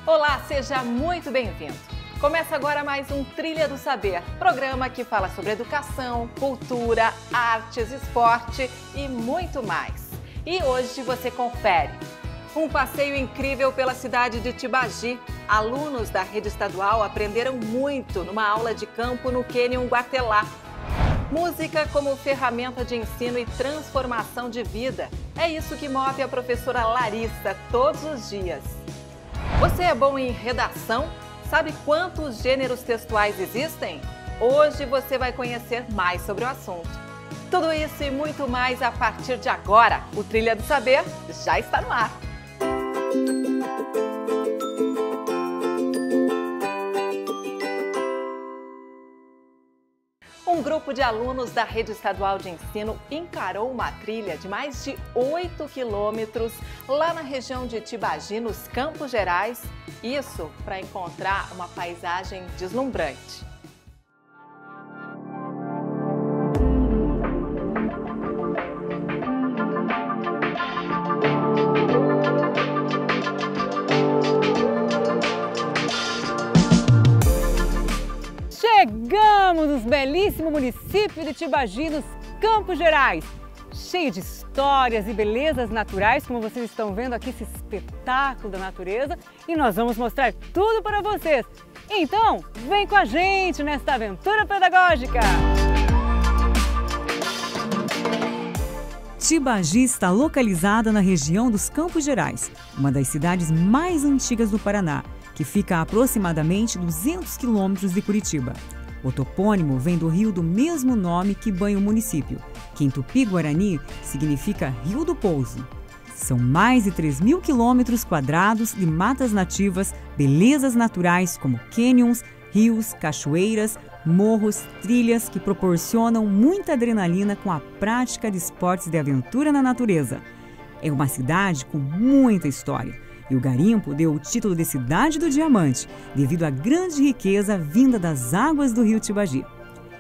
Olá, seja muito bem-vindo. Começa agora mais um Trilha do Saber, programa que fala sobre educação, cultura, artes, esporte e muito mais. E hoje você confere um passeio incrível pela cidade de Tibagi. Alunos da rede estadual aprenderam muito numa aula de campo no Canyon Guartelá. Música como ferramenta de ensino e transformação de vida. É isso que move a professora Larissa todos os dias. Você é bom em redação? Sabe quantos gêneros textuais existem? Hoje você vai conhecer mais sobre o assunto. Tudo isso e muito mais a partir de agora. O Trilha do Saber já está no ar. Um grupo de alunos da Rede Estadual de Ensino encarou uma trilha de mais de 8 quilômetros lá na região de Tibagi, nos Campos Gerais. Isso para encontrar uma paisagem deslumbrante. Chegamos no belíssimo município de Tibagi, nos Campos Gerais, cheio de histórias e belezas naturais, como vocês estão vendo aqui, esse espetáculo da natureza, e nós vamos mostrar tudo para vocês. Então, vem com a gente nesta aventura pedagógica! Tibagi está localizada na região dos Campos Gerais, uma das cidades mais antigas do Paraná, que fica a aproximadamente 200 quilômetros de Curitiba. O topônimo vem do rio do mesmo nome que banha o município, que em Tupi-Guarani significa Rio do Pouso. São mais de 3.000 quilômetros quadrados de matas nativas, belezas naturais como cânions, rios, cachoeiras, morros, trilhas que proporcionam muita adrenalina com a prática de esportes de aventura na natureza. É uma cidade com muita história. E o garimpo deu o título de Cidade do Diamante, devido à grande riqueza vinda das águas do rio Tibagi.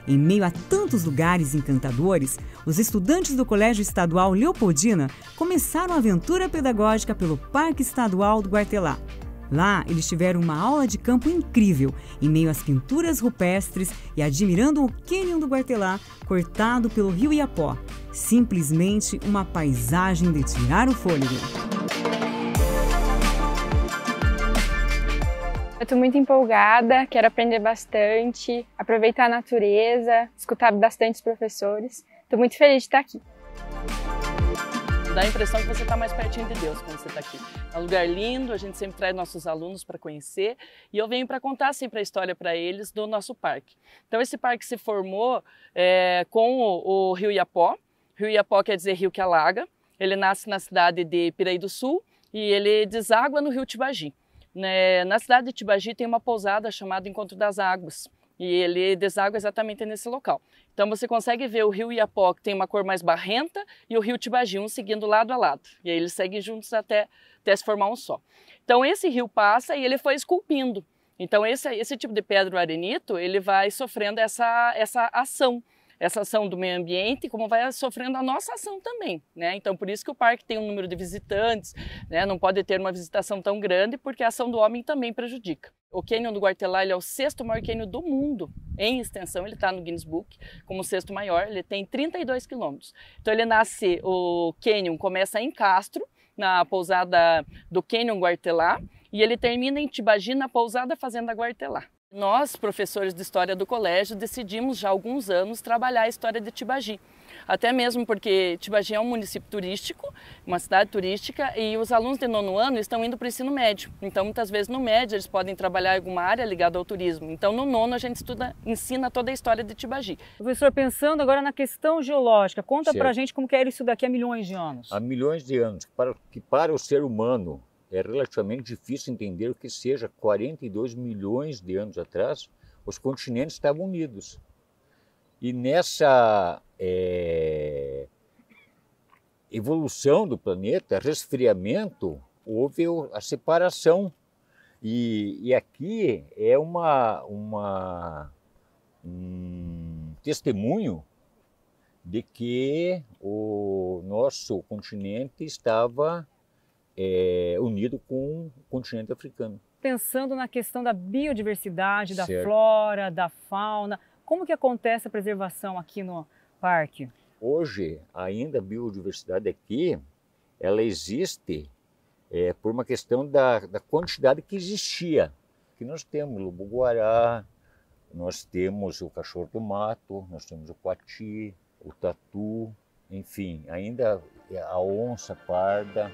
Em meio a tantos lugares encantadores, os estudantes do Colégio Estadual Leopoldina começaram a aventura pedagógica pelo Parque Estadual do Guartelá. Lá, eles tiveram uma aula de campo incrível, em meio às pinturas rupestres e admirando o Canyon do Guartelá, cortado pelo rio Iapó. Simplesmente uma paisagem de tirar o fôlego. Eu estou muito empolgada, quero aprender bastante, aproveitar a natureza, escutar bastante os professores. Estou muito feliz de estar aqui. Dá a impressão que você está mais pertinho de Deus quando você está aqui. É um lugar lindo, a gente sempre traz nossos alunos para conhecer e eu venho para contar sempre a história para eles do nosso parque. Então esse parque se formou com o rio Iapó. Rio Iapó quer dizer rio que alaga. Ele nasce na cidade de Piraí do Sul e ele deságua no rio Tibagi. Na cidade de Tibagi tem uma pousada chamada Encontro das Águas e ele deságua exatamente nesse local. Então você consegue ver o rio Iapó, que tem uma cor mais barrenta, e o rio Tibagi, um seguindo lado a lado. E aí eles seguem juntos até se formar um só. Então esse rio passa e ele foi esculpindo. Então esse tipo de pedra, o arenito, ele vai sofrendo essa ação do meio ambiente, como vai sofrendo a nossa ação também, né? Então, por isso que o parque tem um número de visitantes, né? Não pode ter uma visitação tão grande, porque a ação do homem também prejudica. O Canyon do Guartelá ele é o 6º maior cânion do mundo em extensão, ele está no Guinness Book como o 6º maior, ele tem 32 quilômetros. Então, o Canyon começa em Castro, na pousada do Canyon Guartelá, e ele termina em Tibagi, na pousada Fazenda Guartelá. Nós, professores de História do colégio, decidimos já há alguns anos trabalhar a história de Tibagi. Até mesmo porque Tibagi é um município turístico, uma cidade turística, e os alunos de 9º ano estão indo para o ensino médio. Então, muitas vezes no médio eles podem trabalhar em alguma área ligada ao turismo. Então, no 9º a gente ensina toda a história de Tibagi. Professor, pensando agora na questão geológica, conta Certo. pra gente como que era isso daqui há milhões de anos. Há milhões de anos, que para o ser humano é relativamente difícil entender o que seja 42 milhões de anos atrás, os continentes estavam unidos. E nessa evolução do planeta, resfriamento, houve a separação. E aqui é um testemunho de que o nosso continente estava unido com o continente africano. Pensando na questão da biodiversidade, da Certo. flora, da fauna, como que acontece a preservação aqui no parque? Hoje, ainda a biodiversidade aqui, ela existe por uma questão da quantidade que existia. Que nós temos o lobo-guará, nós temos o cachorro do mato, nós temos o coati, o tatu, enfim, ainda a onça parda.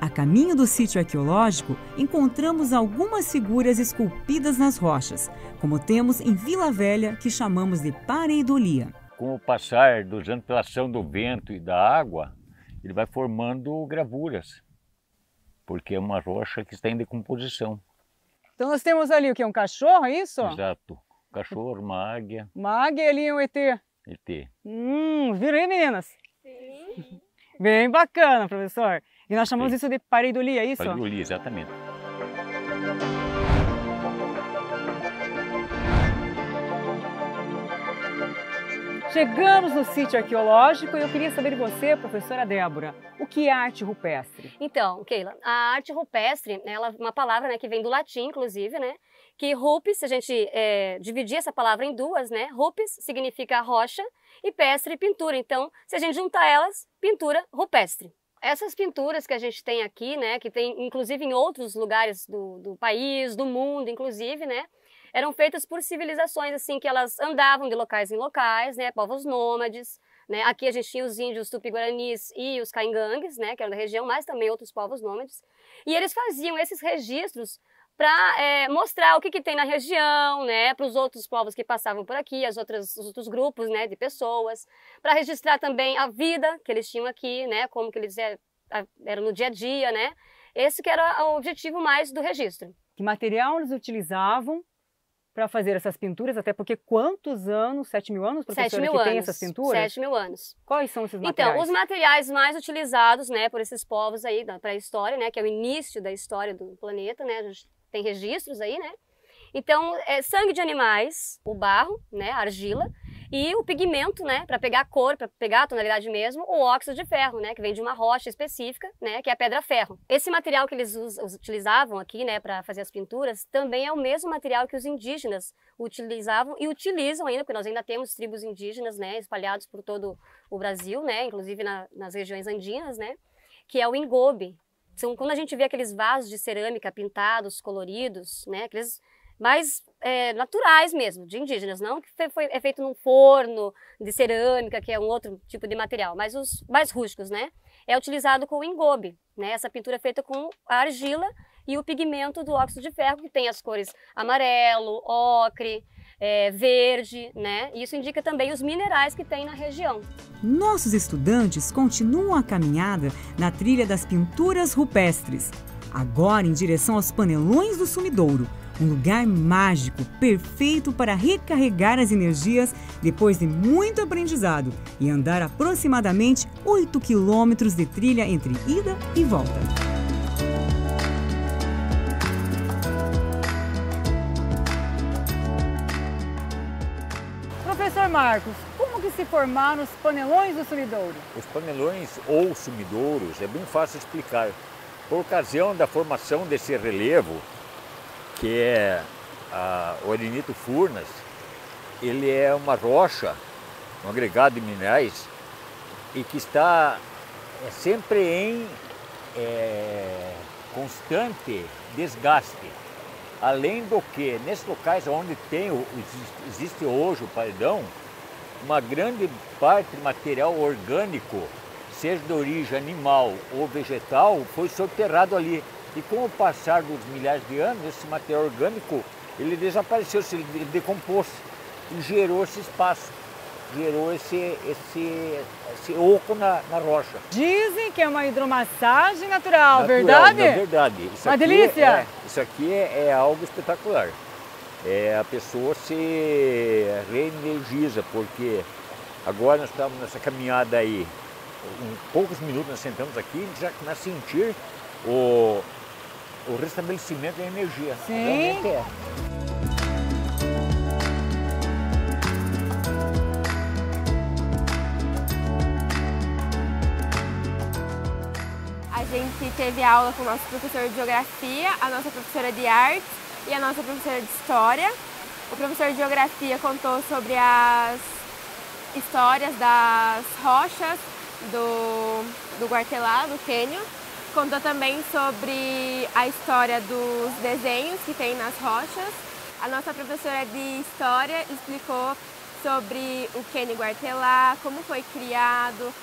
A caminho do sítio arqueológico, encontramos algumas figuras esculpidas nas rochas, como temos em Vila Velha, que chamamos de pareidolia. Com o passar dos anos, pela ação do vento e da água, ele vai formando gravuras, porque é uma rocha que está em decomposição. Então nós temos ali o que? Um cachorro, é isso? Exato. Cachorro, uma águia, Uma águia e ali um ET. ET. Viram aí, meninas? Sim. Bem bacana, professor. E nós chamamos isso de pareidolia, é isso? Pareidolia, exatamente. Chegamos no sítio arqueológico e eu queria saber de você, professora Débora, o que é arte rupestre? Então, Keila, a arte rupestre, ela é uma palavra, né, que vem do latim, inclusive, né? Que rupes, se a gente dividir essa palavra em duas, né? Rupes significa rocha e pestre, pintura. Então, se a gente juntar elas, pintura rupestre. Essas pinturas que a gente tem aqui, né, que tem inclusive em outros lugares do país, do mundo, inclusive, né, eram feitas por civilizações assim que elas andavam de locais em locais, né, povos nômades, né. Aqui a gente tinha os índios tupi-guaranis e os caingangues, né, que eram da região, mas também outros povos nômades, e eles faziam esses registros para mostrar o que tem na região, né, para os outros povos que passavam por aqui, os outros grupos, né, de pessoas, para registrar também a vida que eles tinham aqui, né, como que eles eram no dia a dia, né. Esse que era o objetivo mais do registro. Que material eles utilizavam para fazer essas pinturas? Até porque quantos anos, 7.000 anos, professora, 7.000 que anos, tem essas pinturas? 7.000 anos. Quais são esses materiais? Então, os materiais mais utilizados, né, por esses povos aí da pré-história, né, que é o início da história do planeta, né, a gente tem registros aí, né? Então, sangue de animais, o barro, né, a argila, e o pigmento, né, para pegar a cor, para pegar a tonalidade mesmo, o óxido de ferro, né, que vem de uma rocha específica, né, que é a pedra-ferro. Esse material que eles utilizavam aqui, né, para fazer as pinturas, também é o mesmo material que os indígenas utilizavam e utilizam ainda, porque nós ainda temos tribos indígenas, né, espalhados por todo o Brasil, né, inclusive nas regiões andinas, né, que é o engobe. Quando a gente vê aqueles vasos de cerâmica pintados, coloridos, né, aqueles mais naturais mesmo, de indígenas, não que é feito num forno de cerâmica, que é um outro tipo de material, mas os mais rústicos, né, é utilizado com o engobe, né, essa pintura é feita com a argila e o pigmento do óxido de ferro, que tem as cores amarelo, ocre, verde, né, e isso indica também os minerais que tem na região. Nossos estudantes continuam a caminhada na trilha das pinturas rupestres, agora em direção aos Panelões do Sumidouro, um lugar mágico, perfeito para recarregar as energias depois de muito aprendizado e andar aproximadamente 8 quilômetros de trilha entre ida e volta. Professor Marcos, como que se formaram os Panelões do Sumidouro? Os panelões ou sumidouros é bem fácil de explicar. Por ocasião da formação desse relevo, que é o arenito Furnas, ele é uma rocha, um agregado de minerais, e que está sempre em constante desgaste. Além do que, nesses locais onde existe hoje o paredão, uma grande parte de material orgânico, seja de origem animal ou vegetal, foi soterrado ali. E com o passar dos milhares de anos, esse material orgânico, ele desapareceu, se decompôs e gerou esse espaço, gerou esse oco na rocha. Dizem que é uma hidromassagem natural, Natural, verdade? É verdade. Isso Uma aqui delícia! Isso aqui é algo espetacular. A pessoa se reenergiza, porque agora nós estamos nessa caminhada aí, em poucos minutos nós sentamos aqui e já começa a sentir o restabelecimento da energia. Sim. Realmente é. A gente que teve aula com o nosso professor de Geografia, a nossa professora de Artes e a nossa professora de História. O professor de Geografia contou sobre as histórias das rochas do Guartelá, do cânion. Contou também sobre a história dos desenhos que tem nas rochas. A nossa professora de História explicou sobre o cânion Guartelá, como foi criado,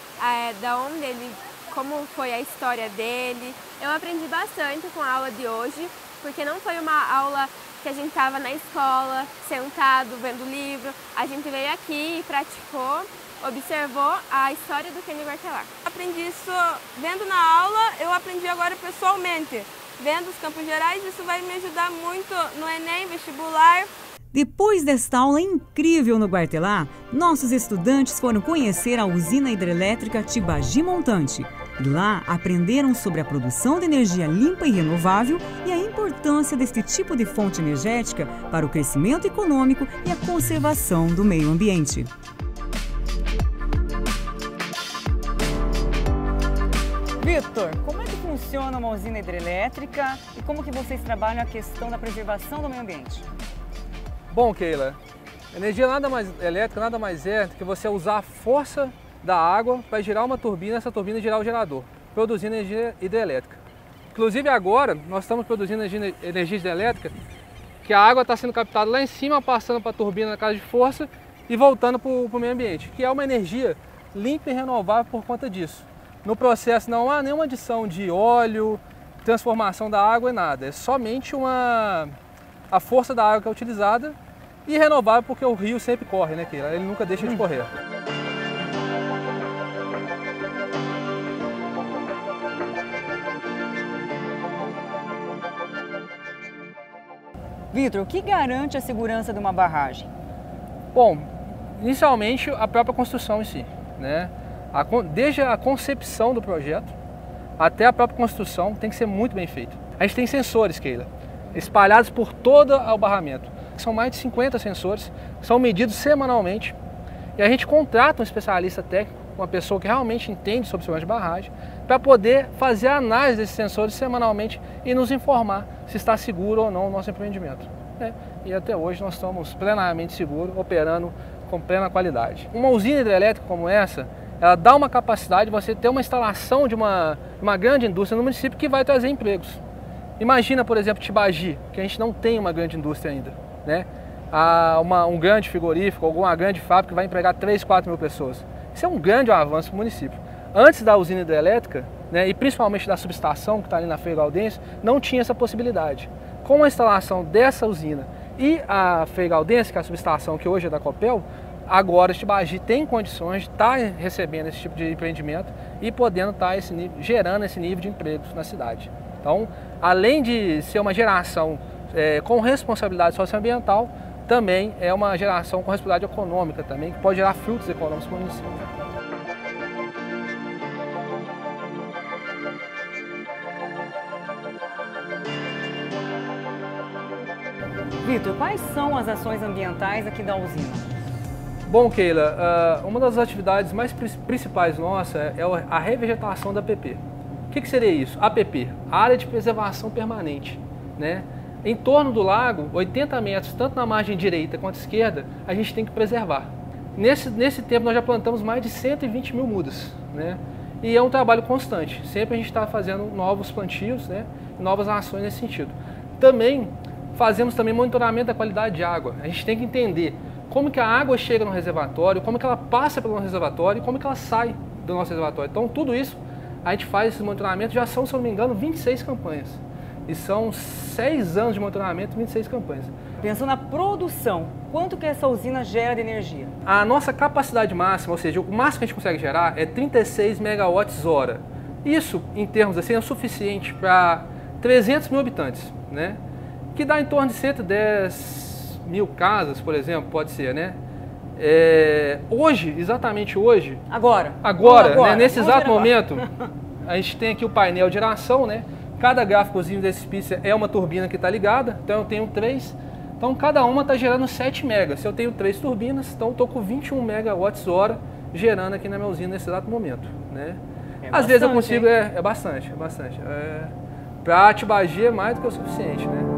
como foi a história dele. Eu aprendi bastante com a aula de hoje, porque não foi uma aula que a gente estava na escola, sentado, vendo livro. A gente veio aqui e praticou, observou a história do cânion Guartelá. Aprendi isso vendo na aula, eu aprendi agora pessoalmente. Vendo os campos gerais, isso vai me ajudar muito no Enem, vestibular. Depois desta aula incrível no Guartelá, nossos estudantes foram conhecer a usina hidrelétrica Tibagi Montante. E lá aprenderam sobre a produção de energia limpa e renovável e a importância deste tipo de fonte energética para o crescimento econômico e a conservação do meio ambiente. Vitor, como é que funciona uma usina hidrelétrica e como que vocês trabalham a questão da preservação do meio ambiente? Bom, Keila, energia elétrica nada mais é do que você usar a força da água para girar uma turbina, essa turbina girar o gerador, produzindo energia hidrelétrica. Inclusive agora nós estamos produzindo energia hidrelétrica que a água está sendo captada lá em cima, passando para a turbina na casa de força e voltando para o meio ambiente, que é uma energia limpa e renovável por conta disso. No processo não há nenhuma adição de óleo, transformação da água e nada, é somente a força da água que é utilizada e renovável porque o rio sempre corre, né, Keila? Ele nunca deixa de correr. Vitor, o que garante a segurança de uma barragem? Bom, inicialmente a própria construção em si, né? Desde a concepção do projeto até a própria construção tem que ser muito bem feito. A gente tem sensores, Keila, espalhados por todo o barramento. São mais de 50 sensores, são medidos semanalmente e a gente contrata um especialista técnico, uma pessoa que realmente entende sobre segurança de barragem, para poder fazer a análise desses sensores semanalmente e nos informar se está seguro ou não o nosso empreendimento. E até hoje nós estamos plenamente seguros, operando com plena qualidade. Uma usina hidrelétrica como essa, ela dá uma capacidade de você ter uma instalação de uma grande indústria no município que vai trazer empregos. Imagina, por exemplo, Tibagi, que a gente não tem uma grande indústria ainda, né? Um grande frigorífico, alguma grande fábrica que vai empregar 3, 4 mil pessoas. Isso é um grande avanço para o município. Antes da usina hidrelétrica, né, e principalmente da subestação que está ali na Frei Gaudêncio, não tinha essa possibilidade. Com a instalação dessa usina e a Frei Gaudêncio, que é a subestação que hoje é da Copel, agora Tibagi tem condições de estar recebendo esse tipo de empreendimento e podendo estar gerando esse nível de empregos na cidade. Então, além de ser uma geração com responsabilidade socioambiental, também é uma geração com responsabilidade econômica também, que pode gerar frutos econômicos para o município. Vitor, quais são as ações ambientais aqui da usina? Bom, Keila, uma das atividades mais principais nossa é a revegetação da APP. O que seria isso? APP, Área de Preservação Permanente, né? Em torno do lago, 80 metros, tanto na margem direita quanto esquerda, a gente tem que preservar. Nesse tempo nós já plantamos mais de 120 mil mudas, né? E é um trabalho constante, sempre a gente está fazendo novos plantios, né? Novas ações nesse sentido. Também fazemos monitoramento da qualidade de água. A gente tem que entender como que a água chega no reservatório, como que ela passa pelo nosso reservatório e como que ela sai do nosso reservatório. Então tudo isso a gente faz esse monitoramento, já são, se eu não me engano, 26 campanhas. E são 6 anos de monitoramento, 26 campanhas. Pensando na produção, quanto que essa usina gera de energia? A nossa capacidade máxima, ou seja, o máximo que a gente consegue gerar é 36 megawatts-hora. Isso, em termos assim, é o suficiente para 300 mil habitantes, né? Que dá em torno de 110 mil casas, por exemplo, pode ser, né? Hoje, exatamente hoje... Agora, né? Nesse exato momento, a gente tem aqui o painel de geração, né? Cada gráficozinho desse pizza é uma turbina que está ligada, então eu tenho 3. Então cada uma está gerando 7 megas. Se eu tenho 3 turbinas, então eu estou com 21 megawatts-hora gerando aqui na minha usina nesse exato momento, né? Às vezes eu consigo, é bastante. Pra Tibagi é mais do que o suficiente, né?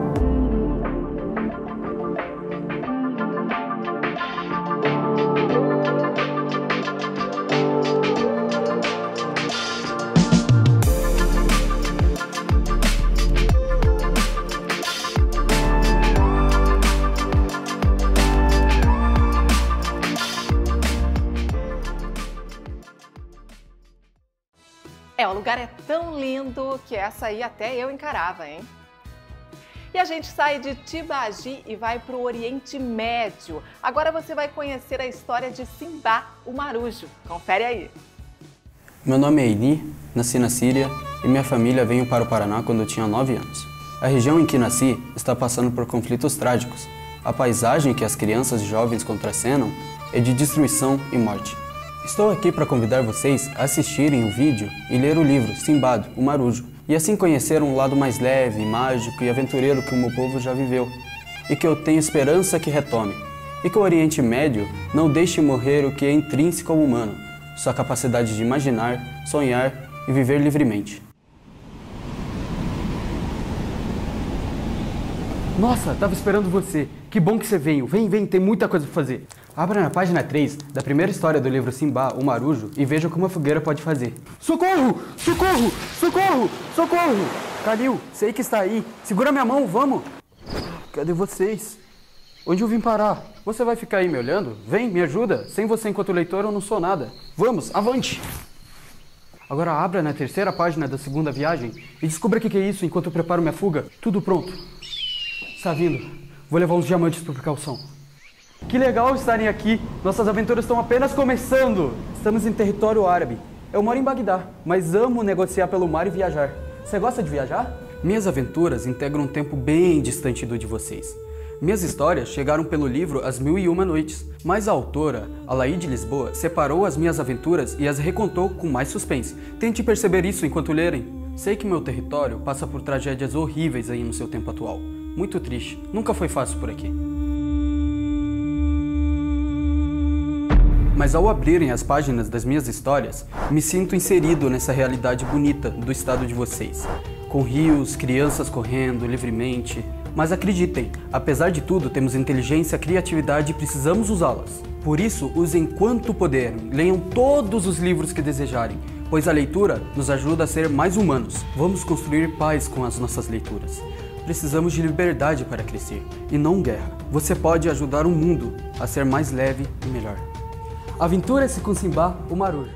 O lugar é tão lindo que essa aí até eu encarava, hein? E a gente sai de Tibagi e vai para o Oriente Médio. Agora você vai conhecer a história de Simba, o marujo. Confere aí. Meu nome é Eli, nasci na Síria e minha família veio para o Paraná quando eu tinha 9 anos. A região em que nasci está passando por conflitos trágicos. A paisagem que as crianças e jovens contracenam é de destruição e morte. Estou aqui para convidar vocês a assistirem o vídeo e ler o livro Simba, o Marujo, e assim conhecer um lado mais leve, mágico e aventureiro que o meu povo já viveu, e que eu tenho esperança que retome, e que o Oriente Médio não deixe morrer o que é intrínseco ao humano, sua capacidade de imaginar, sonhar e viver livremente. Nossa, tava esperando você. Que bom que você veio. Vem, tem muita coisa pra fazer. Abra na página 3 da primeira história do livro Simba, o Marujo, e veja o que uma fogueira pode fazer. Socorro! Socorro! Socorro! Socorro! Kalil, sei que está aí. Segura minha mão, vamos! Cadê vocês? Onde eu vim parar? Você vai ficar aí me olhando? Vem, me ajuda. Sem você enquanto leitor eu não sou nada. Vamos, avante! Agora abra na terceira página da segunda viagem e descubra o que é isso enquanto eu preparo minha fuga. Tudo pronto. Está vindo. Vou levar uns diamantes por precaução. Que legal estarem aqui. Nossas aventuras estão apenas começando. Estamos em território árabe. Eu moro em Bagdá, mas amo negociar pelo mar e viajar. Você gosta de viajar? Minhas aventuras integram um tempo bem distante do de vocês. Minhas histórias chegaram pelo livro As Mil e Uma Noites, mas a autora, Alaide Lisboa, separou as minhas aventuras e as recontou com mais suspense. Tente perceber isso enquanto lerem. Sei que meu território passa por tragédias horríveis aí no seu tempo atual. Muito triste. Nunca foi fácil por aqui. Mas ao abrirem as páginas das minhas histórias, me sinto inserido nessa realidade bonita do estado de vocês. Com rios, crianças correndo livremente. Mas acreditem, apesar de tudo, temos inteligência, criatividade e precisamos usá-las. Por isso, usem quanto puderem, leiam todos os livros que desejarem, pois a leitura nos ajuda a ser mais humanos. Vamos construir paz com as nossas leituras. Precisamos de liberdade para crescer, e não guerra. Você pode ajudar o mundo a ser mais leve e melhor. Aventura-se com Simba, o Marujo.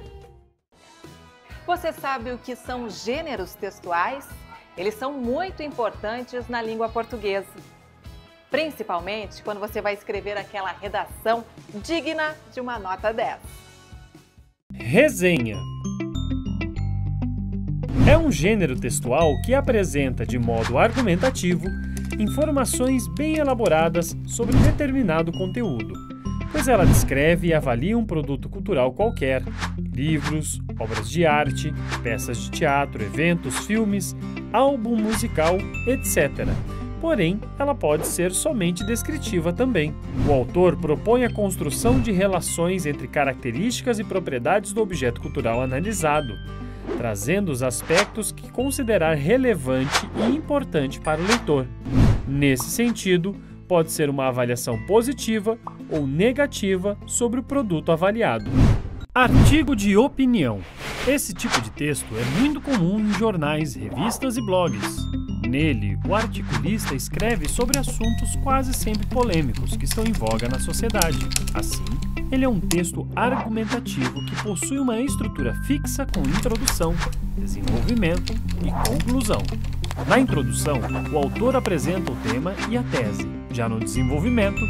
Você sabe o que são gêneros textuais? Eles são muito importantes na língua portuguesa. Principalmente quando você vai escrever aquela redação digna de uma nota 10. Resenha. É um gênero textual que apresenta de modo argumentativo informações bem elaboradas sobre determinado conteúdo, pois ela descreve e avalia um produto cultural qualquer, livros, obras de arte, peças de teatro, eventos, filmes, álbum musical, etc. Porém, ela pode ser somente descritiva também. O autor propõe a construção de relações entre características e propriedades do objeto cultural analisado, trazendo os aspectos que considerar relevante e importante para o leitor. Nesse sentido, pode ser uma avaliação positiva ou negativa sobre o produto avaliado. Artigo de opinião. Esse tipo de texto é muito comum em jornais, revistas e blogs. Nele, o articulista escreve sobre assuntos quase sempre polêmicos que estão em voga na sociedade. Assim, ele é um texto argumentativo que possui uma estrutura fixa com introdução, desenvolvimento e conclusão. Na introdução, o autor apresenta o tema e a tese. Já no desenvolvimento,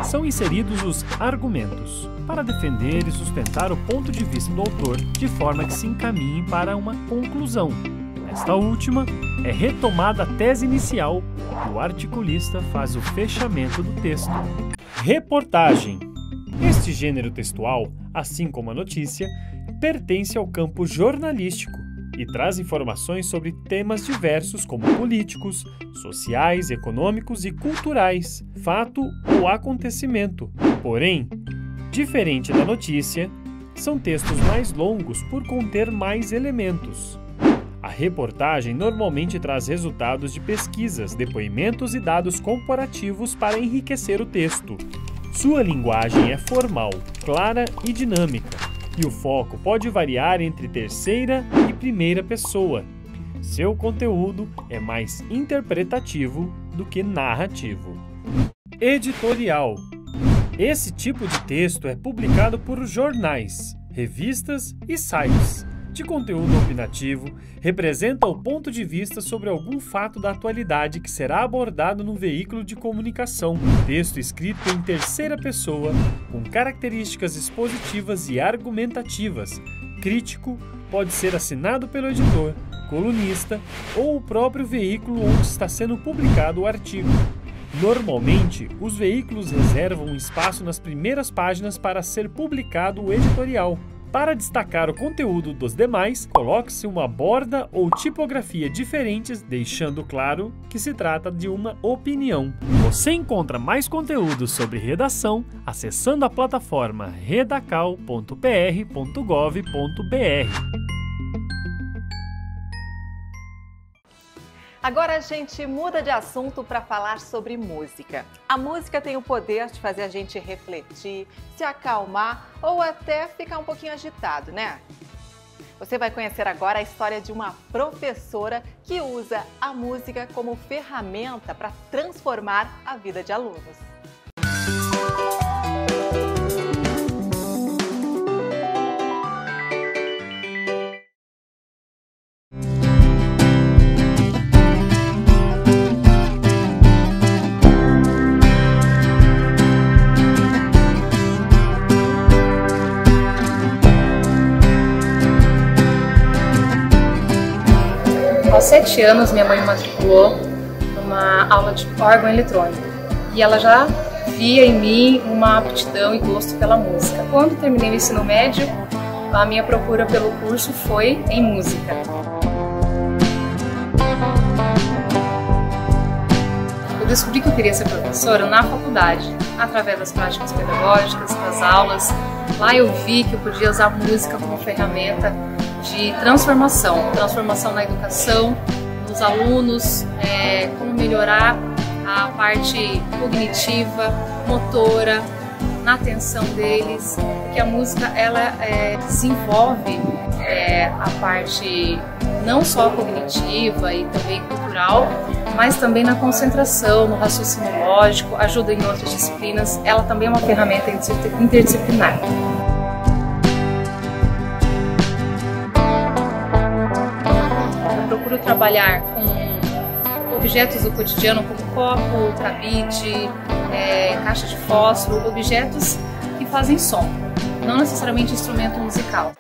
são inseridos os argumentos, para defender e sustentar o ponto de vista do autor de forma que se encaminhe para uma conclusão. Esta última é retomada a tese inicial e o articulista faz o fechamento do texto. Reportagem. Este gênero textual, assim como a notícia, pertence ao campo jornalístico e traz informações sobre temas diversos como políticos, sociais, econômicos e culturais, fato ou acontecimento. Porém, diferente da notícia, são textos mais longos por conter mais elementos. A reportagem normalmente traz resultados de pesquisas, depoimentos e dados comparativos para enriquecer o texto. Sua linguagem é formal, clara e dinâmica, e o foco pode variar entre terceira e primeira pessoa. Seu conteúdo é mais interpretativo do que narrativo. Editorial. Esse tipo de texto é publicado por jornais, revistas e sites. De conteúdo opinativo, representa o ponto de vista sobre algum fato da atualidade que será abordado no veículo de comunicação. Texto escrito em terceira pessoa, com características expositivas e argumentativas. Crítico, pode ser assinado pelo editor, colunista ou o próprio veículo onde está sendo publicado o artigo. Normalmente, os veículos reservam um espaço nas primeiras páginas para ser publicado o editorial. Para destacar o conteúdo dos demais, coloque-se uma borda ou tipografia diferentes, deixando claro que se trata de uma opinião. Você encontra mais conteúdo sobre redação acessando a plataforma redacal.pr.gov.br. Agora a gente muda de assunto para falar sobre música. A música tem o poder de fazer a gente refletir, se acalmar ou até ficar um pouquinho agitado, né? Você vai conhecer agora a história de uma professora que usa a música como ferramenta para transformar a vida de alunos. Aos 7 anos, minha mãe me matriculou numa aula de órgão eletrônico e ela já via em mim uma aptidão e gosto pela música. Quando terminei o ensino médio, a minha procura pelo curso foi em música. Eu descobri que eu queria ser professora na faculdade, através das práticas pedagógicas, das aulas. Lá eu vi que eu podia usar a música como ferramenta de transformação na educação, nos alunos, como melhorar a parte cognitiva, motora, na atenção deles, porque a música ela desenvolve a parte não só cognitiva e também cultural, mas também na concentração, no raciocínio lógico, ajuda em outras disciplinas, ela também é uma ferramenta interdisciplinar. Procuro trabalhar com objetos do cotidiano como copo, cabide, caixa de fósforo, objetos que fazem som, não necessariamente instrumento musical.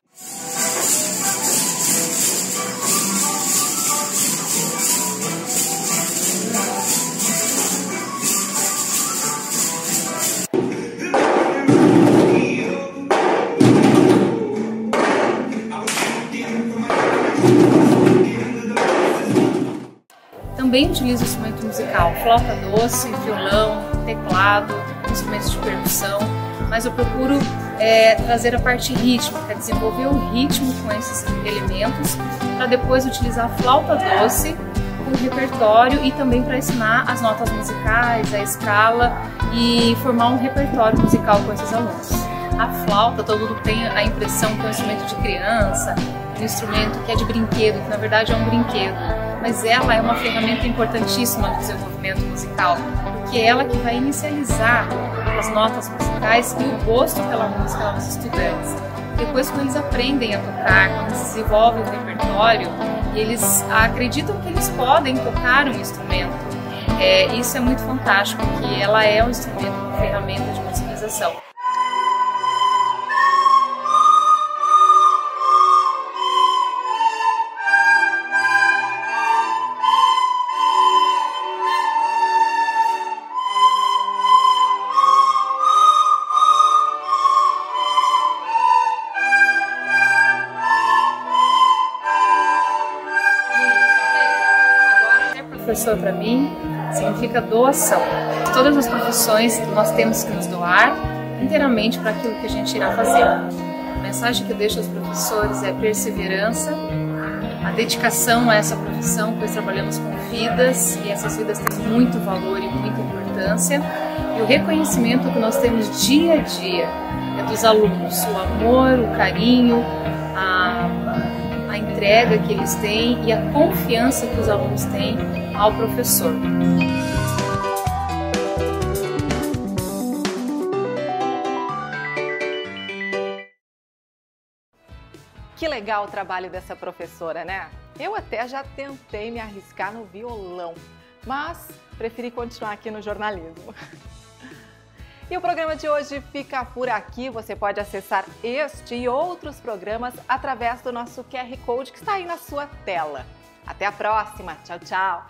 Também utilizo instrumento musical, flauta doce, violão, teclado, instrumentos de percussão, mas eu procuro trazer a parte rítmica, desenvolver o ritmo com esses elementos, para depois utilizar a flauta doce com repertório e também para ensinar as notas musicais, a escala e formar um repertório musical com esses alunos. A flauta, todo mundo tem a impressão que é um instrumento de criança, um instrumento que é de brinquedo, que na verdade é um brinquedo. Mas ela é uma ferramenta importantíssima no desenvolvimento musical, porque é ela que vai inicializar as notas musicais e o gosto pela música lá nos estudantes. Depois, quando eles aprendem a tocar, quando eles desenvolvem o repertório, eles acreditam que eles podem tocar um instrumento. Isso é muito fantástico, porque ela é um instrumento, uma ferramenta de musicalização. Professor, para mim, significa doação. Todas as profissões nós temos que nos doar inteiramente para aquilo que a gente irá fazer. A mensagem que eu deixo aos professores é perseverança, a dedicação a essa profissão, pois trabalhamos com vidas e essas vidas têm muito valor e muita importância. E o reconhecimento que nós temos dia a dia é dos alunos, o amor, o carinho, a entrega que eles têm e a confiança que os alunos têm ao professor. Que legal o trabalho dessa professora, né? Eu até já tentei me arriscar no violão, mas preferi continuar aqui no jornalismo. E o programa de hoje fica por aqui. Você pode acessar este e outros programas através do nosso QR Code que está aí na sua tela. Até a próxima. Tchau, tchau.